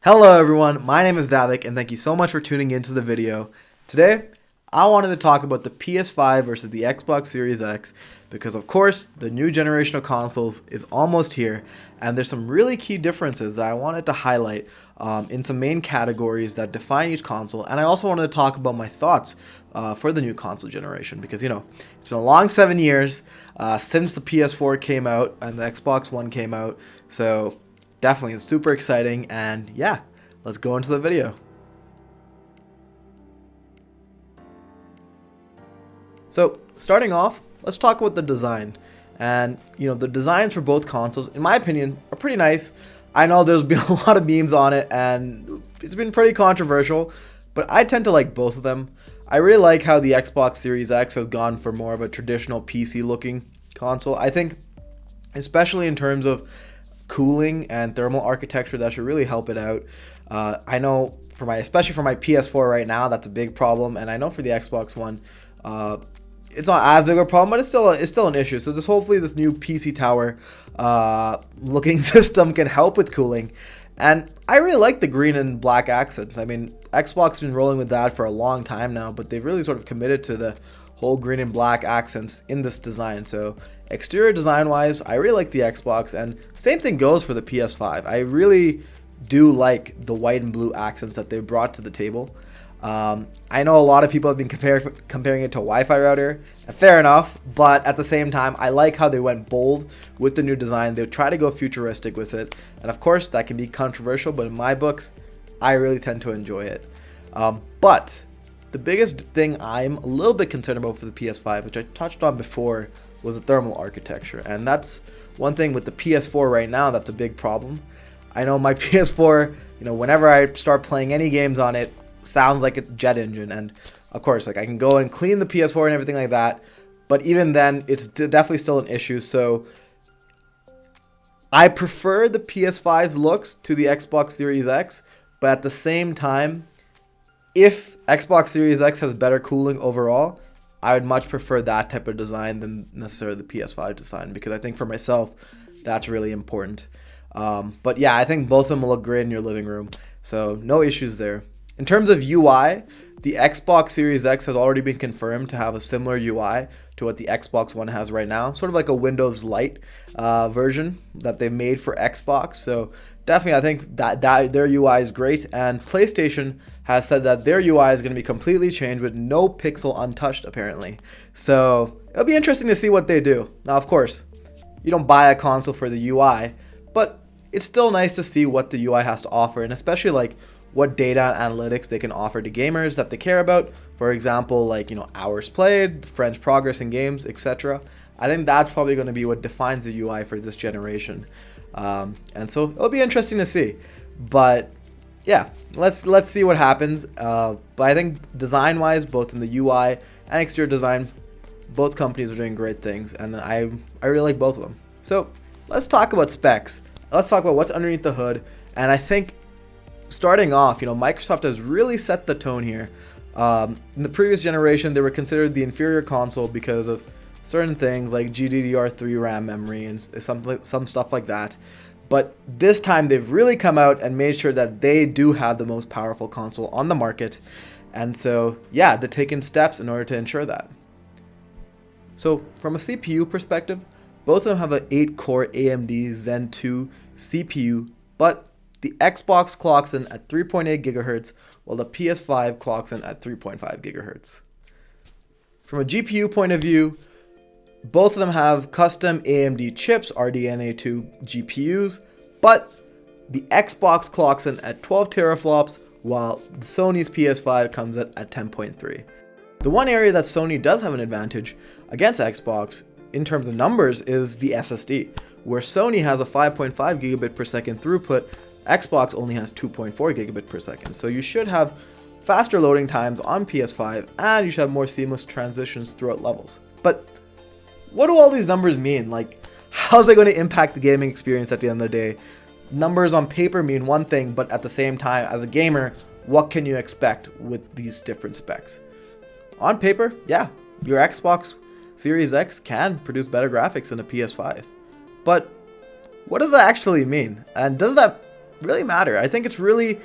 Hello everyone, my name is Davik and thank you so much for tuning into the video. Today, I wanted to talk about the PS5 versus the Xbox Series X because of course, the new generation of consoles is almost here and there's some really key differences that I wanted to highlight in some main categories that define each console, and I also wanted to talk about my thoughts for the new console generation because it's been a long 7 years since the PS4 came out and the Xbox One came out, so definitely it's super exciting, and yeah, let's go into the video. So starting off, let's talk about the design. And the designs for both consoles, in my opinion, are pretty nice. I know there's been a lot of memes on it and it's been pretty controversial, but I tend to like both of them. I really like how the Xbox Series X has gone for more of a traditional PC looking console. I think especially in terms of cooling and thermal architecture, that should really help it out. I know especially for my PS4 right now, that's a big problem, and I know for the Xbox One, it's not as big of a problem, but it's still an issue. So hopefully this new PC tower looking system can help with cooling. And I really like the green and black accents. I mean, Xbox has been rolling with that for a long time now, but they've really sort of committed to the whole green and black accents in this design. So exterior design wise, I really like the Xbox, and same thing goes for the PS5. I really do like the white and blue accents that they brought to the table. I know a lot of people have been comparing it to a Wi-Fi router, and fair enough, but at the same time, I like how they went bold with the new design. They try to go futuristic with it, and of course that can be controversial, but in my books, I really tend to enjoy it. But the biggest thing I'm a little bit concerned about for the PS5, which I touched on before, was the thermal architecture. And that's one thing with the PS4 right now that's a big problem. I know my PS4, whenever I start playing any games on it, sounds like a jet engine. And of course, I can go and clean the PS4 and everything like that. But even then, it's definitely still an issue. So I prefer the PS5's looks to the Xbox Series X. But at the same time, if Xbox Series X has better cooling overall, I would much prefer that type of design than necessarily the PS5 design, because I think for myself, that's really important. But yeah, I think both of them will look great in your living room, so no issues there. In terms of UI, the Xbox Series X has already been confirmed to have a similar UI to what the Xbox One has right now, sort of like a Windows Lite version that they made for Xbox. So definitely, I think that their UI is great, and PlayStation has said that their UI is going to be completely changed with no pixel untouched, apparently. So it'll be interesting to see what they do. Now, of course, you don't buy a console for the UI, but it's still nice to see what the UI has to offer, and especially like what data and analytics they can offer to gamers that they care about. For example, like hours played, friends' progress in games, etc. I think that's probably going to be what defines the UI for this generation. And so it'll be interesting to see. But yeah, let's see what happens. But I think design-wise, both in the UI and exterior design, both companies are doing great things, and I really like both of them. So let's talk about specs. Let's talk about what's underneath the hood. And I think starting off, Microsoft has really set the tone here. In the previous generation, they were considered the inferior console because of certain things like GDDR3 RAM memory and some stuff like that. But this time they've really come out and made sure that they do have the most powerful console on the market. And so, yeah, they're taking steps in order to ensure that. So from a CPU perspective, both of them have an 8-core AMD Zen 2 CPU, but the Xbox clocks in at 3.8 GHz, while the PS5 clocks in at 3.5 GHz. From a GPU point of view, both of them have custom AMD chips, RDNA 2 GPUs, but the Xbox clocks in at 12 teraflops, while Sony's PS5 comes in at 10.3. The one area that Sony does have an advantage against Xbox in terms of numbers is the SSD, where Sony has a 5.5 gigabit per second throughput, Xbox only has 2.4 gigabit per second. So you should have faster loading times on PS5, and you should have more seamless transitions throughout levels. But what do all these numbers mean? Like, how's it going to impact the gaming experience at the end of the day? Numbers on paper mean one thing, but at the same time, as a gamer, what can you expect with these different specs? On paper, yeah, your Xbox Series X can produce better graphics than a PS5. But what does that actually mean? And does that really matter. I think it's really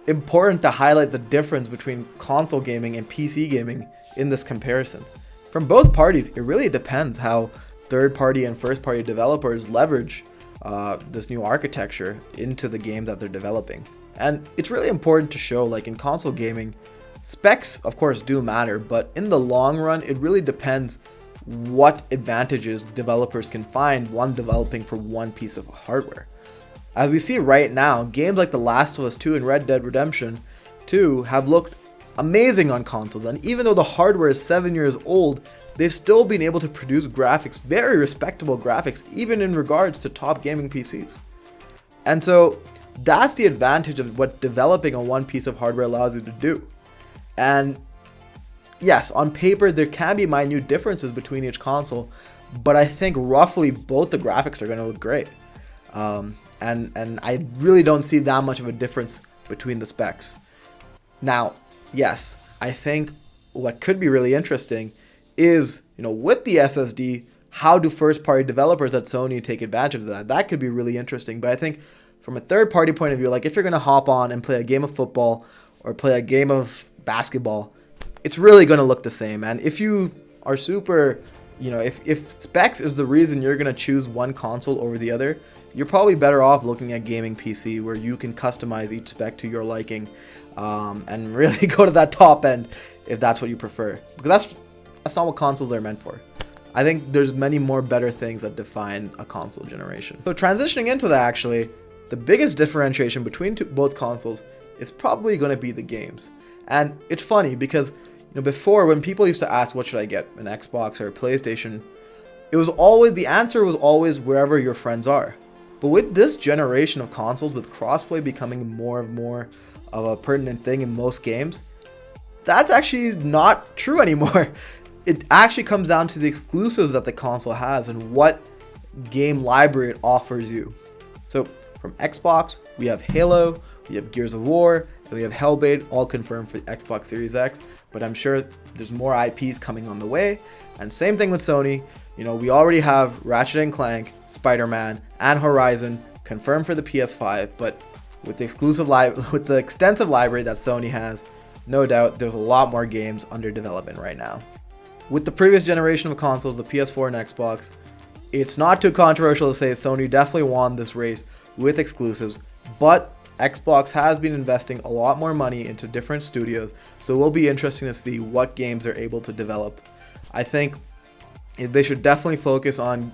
important to highlight the difference between console gaming and PC gaming in this comparison. From both parties, it really depends how third-party and first-party developers leverage this new architecture into the game that they're developing. And it's really important to show, like in console gaming, specs of course do matter, but in the long run, it really depends what advantages developers can find when developing for one piece of hardware. As we see right now, games like The Last of Us 2 and Red Dead Redemption 2 have looked amazing on consoles, and even though the hardware is 7 years old, they've still been able to produce graphics, very respectable graphics, even in regards to top gaming PCs. And so that's the advantage of what developing on one piece of hardware allows you to do. And yes, on paper, there can be minute differences between each console, but I think roughly both the graphics are going to look great. And I really don't see that much of a difference between the specs. Now, yes, I think what could be really interesting is, with the SSD, how do first-party developers at Sony take advantage of that? That could be really interesting. But I think from a third-party point of view, like if you're going to hop on and play a game of football or play a game of basketball, it's really going to look the same. And if you are super, if specs is the reason you're going to choose one console over the other, you're probably better off looking at gaming PC, where you can customize each spec to your liking, and really go to that top end if that's what you prefer. Because that's not what consoles are meant for. I think there's many more better things that define a console generation. So transitioning into that, actually, the biggest differentiation between both consoles is probably going to be the games. And it's funny because before, when people used to ask, what should I get, an Xbox or a PlayStation, the answer was always wherever your friends are. But with this generation of consoles, with crossplay becoming more and more of a pertinent thing in most games, that's actually not true anymore. It actually comes down to the exclusives that the console has and what game library it offers you. So from Xbox, we have Halo, we have Gears of War, and we have Hellblade, all confirmed for the Xbox Series X. But I'm sure there's more IPs coming on the way. And same thing with Sony. We already have Ratchet & Clank, Spider-Man, and Horizon confirmed for the PS5, but with the extensive library that Sony has, no doubt there's a lot more games under development right now. With the previous generation of consoles, the PS4 and Xbox, it's not too controversial to say Sony definitely won this race with exclusives, but Xbox has been investing a lot more money into different studios, so it will be interesting to see what games they're able to develop. I think they should definitely focus on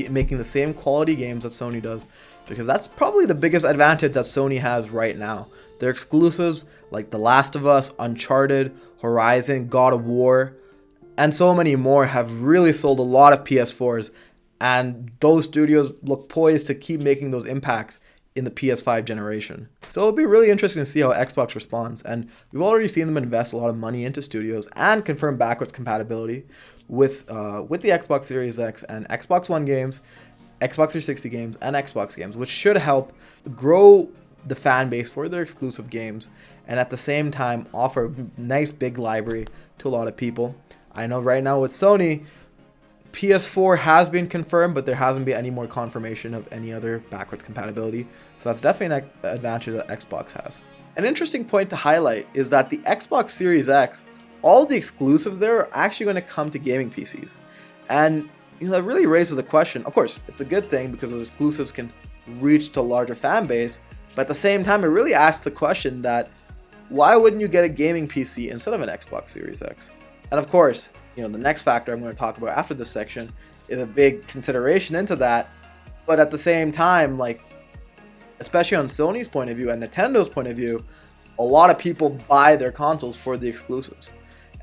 making the same quality games that Sony does, because that's probably the biggest advantage that Sony has right now. Their exclusives like The Last of Us, Uncharted, Horizon, God of War, and so many more have really sold a lot of PS4s, and those studios look poised to keep making those impacts in the PS5 generation. So it'll be really interesting to see how Xbox responds, and we've already seen them invest a lot of money into studios and confirm backwards compatibility with the Xbox Series X and Xbox One games, Xbox 360 games, and Xbox games, which should help grow the fan base for their exclusive games and at the same time offer a nice big library to a lot of people. I know right now with Sony, PS4 has been confirmed, but there hasn't been any more confirmation of any other backwards compatibility. So that's definitely an advantage that Xbox has. An interesting point to highlight is that the Xbox Series X, all the exclusives there are actually going to come to gaming PCs. And that really raises the question. Of course, it's a good thing because those exclusives can reach to a larger fan base, but at the same time, it really asks the question that why wouldn't you get a gaming PC instead of an Xbox Series X? And of course, the next factor I'm going to talk about after this section is a big consideration into that. But at the same time, especially on Sony's point of view and Nintendo's point of view, a lot of people buy their consoles for the exclusives.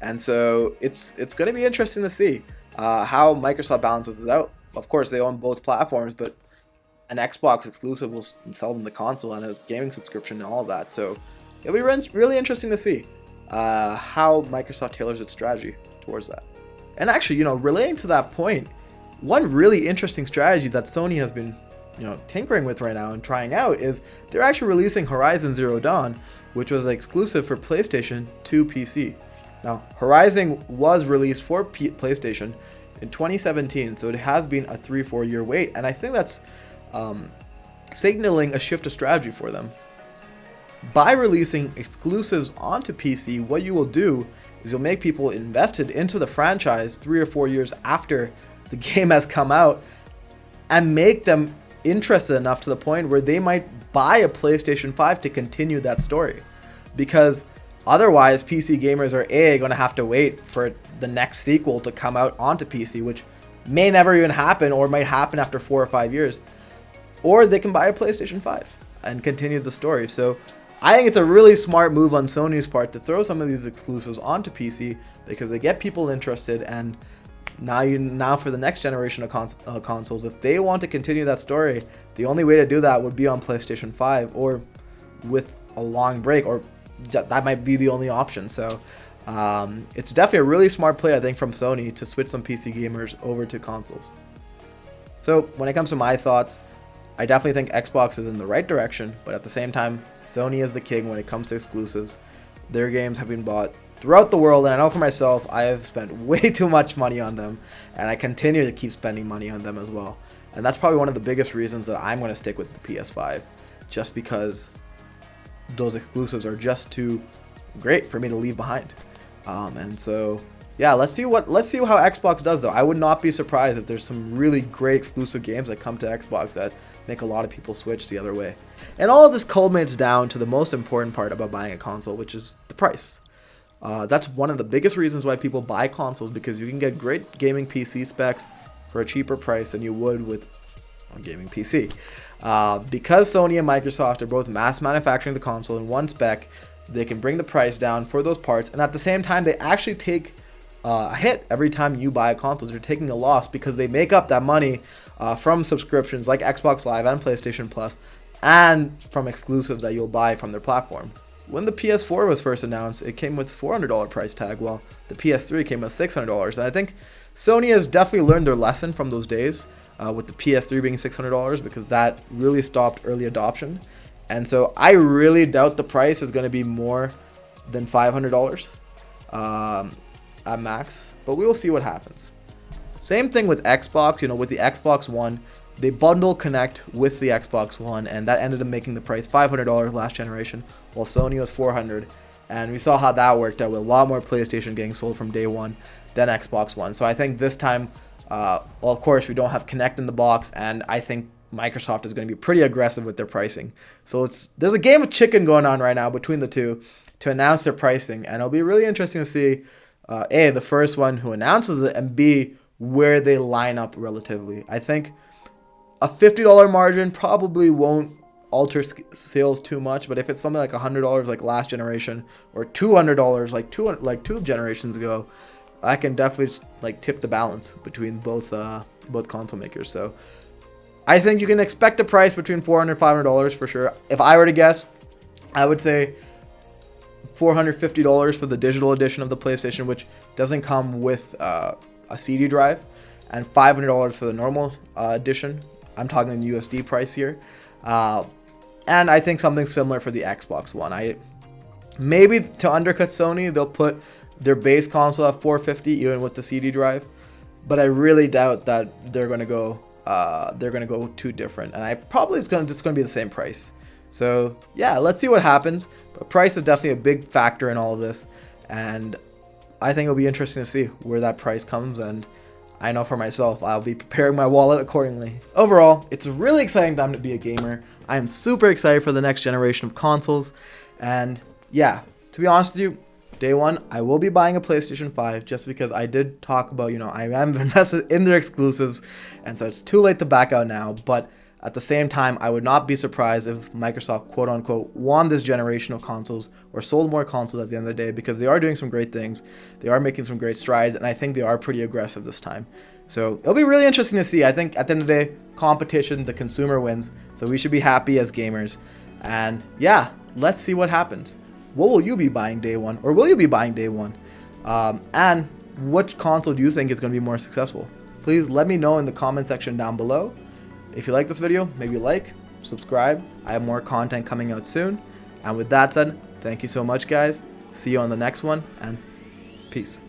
And so it's going to be interesting to see how Microsoft balances this out. Of course, they own both platforms, but an Xbox exclusive will sell them the console and a gaming subscription and all of that. So it'll be really interesting to see how Microsoft tailors its strategy towards that. And actually, relating to that point, one really interesting strategy that Sony has been, tinkering with right now and trying out is they're actually releasing Horizon Zero Dawn, which was exclusive for PlayStation 2 PC. Now, Horizon was released for PlayStation in 2017, so it has been a 3-4 year wait, and I think that's signaling a shift of strategy for them. By releasing exclusives onto PC, what you will do is you'll make people invested into the franchise 3 or 4 years after the game has come out, and make them interested enough to the point where they might buy a PlayStation 5 to continue that story. Because otherwise, PC gamers are going to have to wait for the next sequel to come out onto PC, which may never even happen, or might happen after 4 or 5 years. Or they can buy a PlayStation 5 and continue the story. So I think it's a really smart move on Sony's part to throw some of these exclusives onto PC, because they get people interested. And now for the next generation of consoles, if they want to continue that story, the only way to do that would be on PlayStation 5, or with a long break, or that might be the only option. So it's definitely a really smart play, I think, from Sony to switch some PC gamers over to consoles. So when it comes to my thoughts, I definitely think Xbox is in the right direction, but at the same time, Sony is the king when it comes to exclusives. Their games have been bought throughout the world, and I know for myself, I have spent way too much money on them, and I continue to keep spending money on them as well. And that's probably one of the biggest reasons that I'm going to stick with the PS5, just because those exclusives are just too great for me to leave behind. And so, yeah, let's see how Xbox does, though. I would not be surprised if there's some really great exclusive games that come to Xbox that make a lot of people switch the other way. And all of this culminates down to the most important part about buying a console, which is the price. That's one of the biggest reasons why people buy consoles, because you can get great gaming PC specs for a cheaper price than you would with a gaming PC. Because Sony and Microsoft are both mass manufacturing the console in one spec, they can bring the price down for those parts, and at the same time, they actually take a hit every time you buy a console. You're taking a loss because they make up that money from subscriptions like Xbox Live and PlayStation Plus, and from exclusives that you'll buy from their platform. When the PS4 was first announced, it came with $400 price tag, while the PS3 came with $600. And I think Sony has definitely learned their lesson from those days, with the PS3 being $600, because that really stopped early adoption. And so I really doubt the price is going to be more than $500 at max, but we will see what happens. Same thing with Xbox. With the Xbox One, they bundle Connect with the Xbox One, and that ended up making the price $500 last generation, while Sony was $400. And we saw how that worked out, with a lot more PlayStation getting sold from day one than Xbox One. So I think this time, well, of course, we don't have Connect in the box, and I think Microsoft is going to be pretty aggressive with their pricing. So there's a game of chicken going on right now between the two to announce their pricing, and it'll be really interesting to see, A, the first one who announces it, and B, where they line up relatively. I think a $50 margin probably won't alter sales too much, but if it's something like $100 like last generation, or $200 like two generations ago, I can definitely just tip the balance between both console makers. So I think you can expect a price between $400 and $500 for sure. If I were to guess, I would say $450 for the digital edition of the PlayStation, which doesn't come with a CD drive, and $500 for the normal edition. I'm talking in USD price here. And I think something similar for the Xbox One. Maybe to undercut Sony, they'll put their base console at $450 even with the CD drive, but I really doubt that they're going to go too different, and it's just going to be the same price. So yeah, let's see what happens. But price is definitely a big factor in all of this, and I think it'll be interesting to see where that price comes, and I know for myself, I'll be preparing my wallet accordingly. Overall, it's a really exciting time to be a gamer. I am super excited for the next generation of consoles, and yeah, to be honest with you, day one, I will be buying a PlayStation 5, just because I did talk about, I am invested in their exclusives, and so it's too late to back out now. But at the same time, I would not be surprised if Microsoft, quote unquote, won this generation of consoles, or sold more consoles at the end of the day, because they are doing some great things. They are making some great strides, and I think they are pretty aggressive this time. So it'll be really interesting to see. I think at the end of the day, competition, the consumer wins. So we should be happy as gamers. And yeah, let's see what happens. What will you be buying day one? Or will you be buying day one? And which console do you think is going to be more successful? Please let me know in the comment section down below. If you like this video, maybe like, subscribe. I have more content coming out soon. And with that said, thank you so much, guys. See you on the next one, and peace.